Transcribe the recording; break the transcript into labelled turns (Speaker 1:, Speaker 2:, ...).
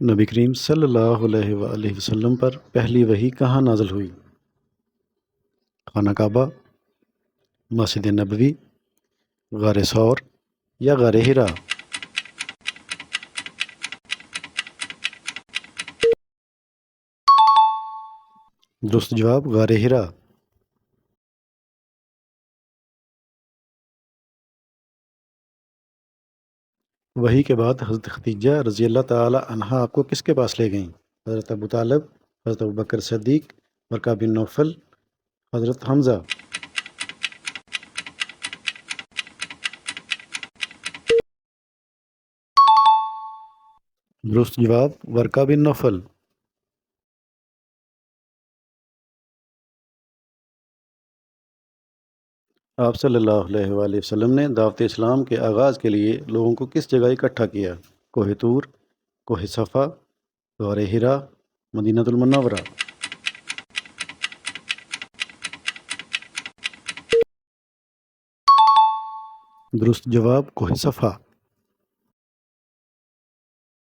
Speaker 1: نبی کریم صلی اللہ علیہ وآلہ وسلم پر پہلی وحی کہاں نازل ہوئی؟ خانہ کعبہ، مسجد نبوی، غار ثور یا غار حرا؟ درست جواب غار حرا۔ وحی کے بعد حضرت خدیجہ رضی اللہ تعالی عنہا آپ کو کس کے پاس لے گئیں؟ حضرت ابو طالب، حضرت ابوبکر صدیق، ورقہ بن نوفل، حضرت حمزہ؟ درست جواب ورقہ بن نوفل۔ آپ صلی اللہ علیہ وآلہ وسلم نے دعوت اسلام کے آغاز کے لیے لوگوں کو کس جگہ اکٹھا کیا؟ کوہ طور، کوہ صفا، غار حرا، مدینہ المنورہ؟ درست جواب کوہ صفا۔